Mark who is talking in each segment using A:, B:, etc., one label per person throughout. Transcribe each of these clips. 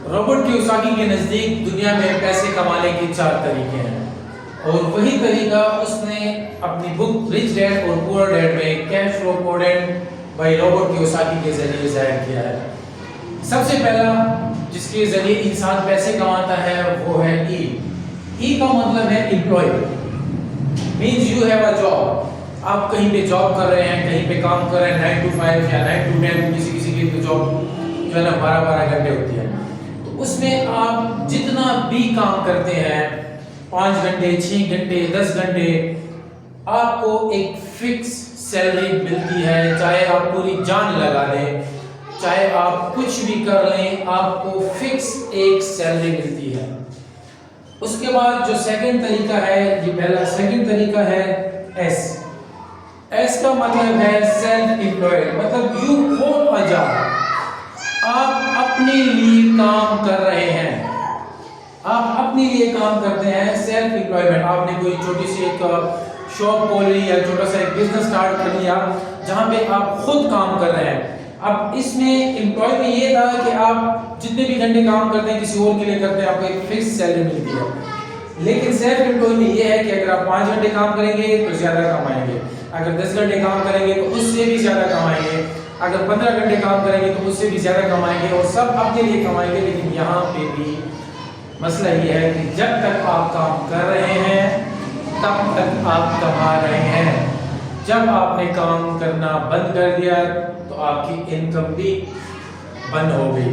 A: Robert Kiyosaki के नज़दीक दुनिया में पैसे कमाने के 4 तरीके हैं और वही तरीका उसने अपनी बुक रिच डैड और पुअर डैड में cash flow coded by Robert Kiyosaki के जरिए जाहिर किया है। सबसे पहला जिसके जरिए इंसान पैसे कमाता है वो है ई का मतलब है employ, means you have a job. आप कहीं पे जॉब कर रहे हैं, कहीं पे काम कर रहे हैं 9 to 5 या 9 to 10, किसी की तो जॉब जो है ना 12-12 घंटे होती है। तो उसमें आप जितना भी काम करते हैं 5 घंटे, 6 घंटे, 10 घंटे, आपको एक फिक्स सैलरी मिलती है। चाहे आप पूरी जान लगा दें, चाहे आप कुछ भी कर लें, आपको फिक्स एक सैलरी मिलती है। उसके बाद जो सेकंड तरीका है, ये पहला सेकंड तरीका है एस का मतलब है सेल्फ एम्प्लॉयड, मतलब यू ओन अ जॉब। आप अपने लिए काम कर रहे हैं, आप अपने लिए काम करते हैं। सेल्फ एम्प्लॉयमेंट, आपने कोई छोटी सी एक शॉप खोली या छोटा सा एक बिजनेस स्टार्ट कर लिया जहां पे आप खुद काम कर रहे हैं। अब इसमें एम्प्लॉय में ये था कि आप जितने भी घंटे काम करते हैं किसी और के लिए करते हैं, आपको एक फिक्स सैलरी मिलती है। लेकिन सेल्फ एम्प्लॉय में ये है कि अगर आप 5 घंटे काम करेंगे तो ज्यादा कमाएंगे, अगर 10 घंटे काम करेंगे तो उससे भी ज्यादा कमाएंगे, अगर 15 घंटे काम करेंगे तो उससे भी ज्यादा कमाएंगे, और सब अपने लिए कमाएंगे। लेकिन यहाँ पे भी मसला ये है कि जब तक आप काम कर रहे हैं तब तक आप कमा रहे हैं। जब आपने काम करना बंद कर दिया तो आपकी इनकम भी बंद हो गई।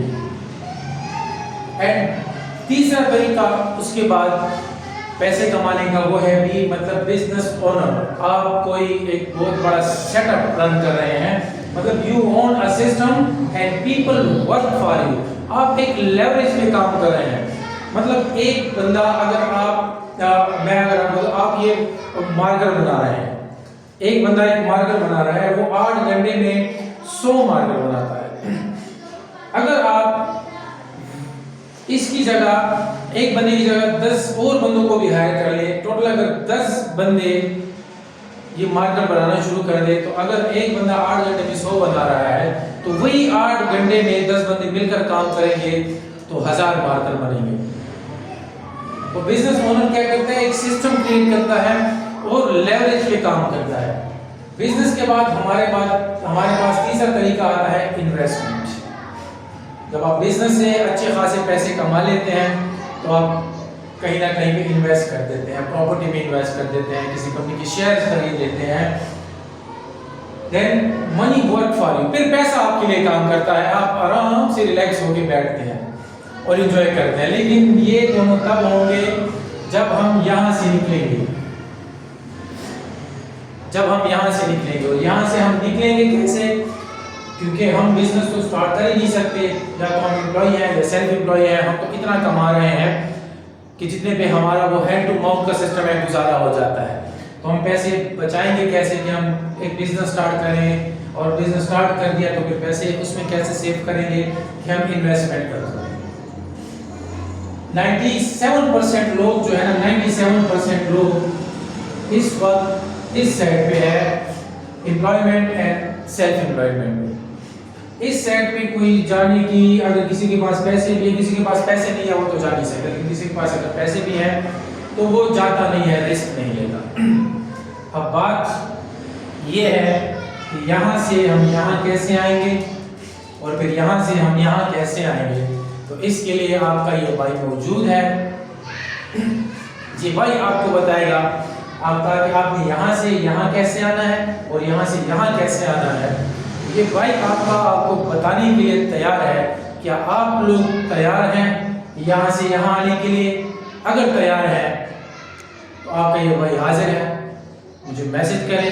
A: एंड तीसरा तरीका उसके बाद पैसे कमाने का वो है भी मतलब बिजनेस ओनर। आप कोई एक बहुत बड़ा सेटअप रन कर रहे हैं, मतलब you own a system and people work for you. आप एक लेवरेज में काम कर रहे हैं, मतलब एक बंदा अगर आप आप ये मार्कर बना रहे हैं, एक बंदा एक मार्कर बना रहा है, वो 8 घंटे में 100 मार्कर बनाता है। अगर आप इसकी जगह एक बंदे की जगह 10 और बंदों को भी हायर कर ले, टोटल अगर 10 बंदे ये मार्कर बनाना शुरू कर दे, तो अगर एक बंदा 8 घंटे में 100 बना रहा है तो वही 8 घंटे में 10 बंदे मिलकर काम करेंगे तो 1000 मार्कर बनेंगे। तो बिजनेस ओनर क्या करता है, एक सिस्टम क्रिएट करता है और लेवरेज पे काम करता है। बिजनेस के बाद हमारे पास तीसरा तरीका आता है इन्वेस्टमेंट। जब आप बिजनेस से अच्छे खासे पैसे कमा लेते हैं तो आप कहीं ना कहीं पे इन्वेस्ट कर देते हैं, प्रॉपर्टी में इन्वेस्ट कर देते हैं, किसी कंपनी के शेयर्स खरीद लेते हैं। Then money work for you, फिर पैसा आपके लिए काम करता है, आप आराम से रिलैक्स होकर बैठते हैं और एंजॉय करते हैं। लेकिन ये दोनों तब होंगे जब हम यहाँ से निकलेंगे, और यहाँ से हम निकलेंगे कैसे, क्योंकि हम बिजनेस तो स्टार्ट कर ही नहीं सकते। या तो हम एम्प्लॉय हैं या सेल्फ एम्प्लॉय हैं, हम तो इतना कमा रहे हैं कि जितने पे हमारा वो हैंड टू माउथ का सिस्टम है गुजारा हो जाता है। तो हम पैसे बचाएंगे कैसे कि हम एक बिजनेस स्टार्ट करें, और बिजनेस स्टार्ट कर दिया तो फिर पैसे उसमें कैसे सेव करेंगे कि हम इन्वेस्टमेंट कर सकें। 97% लोग जो है ना, 97% लोग इस वक्त इस साइड पे है एम्प्लॉयमेंट एंड सेल्फ एम्प्लॉयमेंट में। इस साइड पे कोई जाने की, अगर किसी के पास पैसे भी है, किसी के पास पैसे नहीं है वो तो जा नहीं सकता, लेकिन किसी के पास अगर पैसे भी हैं तो वो जाता नहीं है, रिस्क नहीं लेता। अब बात ये है कि यहाँ से हम यहाँ कैसे आएंगे और फिर यहाँ से हम यहाँ कैसे आएंगे। तो इसके लिए आपका ये भाई मौजूद है। ये भाई आपको बताएगा आपका कि आपने यहाँ से यहाँ कैसे आना है और यहाँ से यहाँ कैसे आना है। ये भाई आपको बताने के लिए तैयार है। क्या आप लोग तैयार हैं यहाँ से यहाँ आने के लिए? अगर तैयार है तो आपका ये भाई हाजिर है। मुझे मैसेज करें,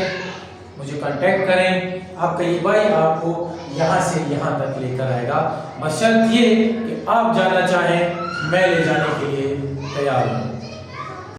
A: मुझे कांटेक्ट करें, आपका ये भाई आपको यहाँ से यहाँ तक लेकर आएगा। बशर्त ये कि आप जाना चाहें, मैं ले जाने के लिए तैयार हूँ।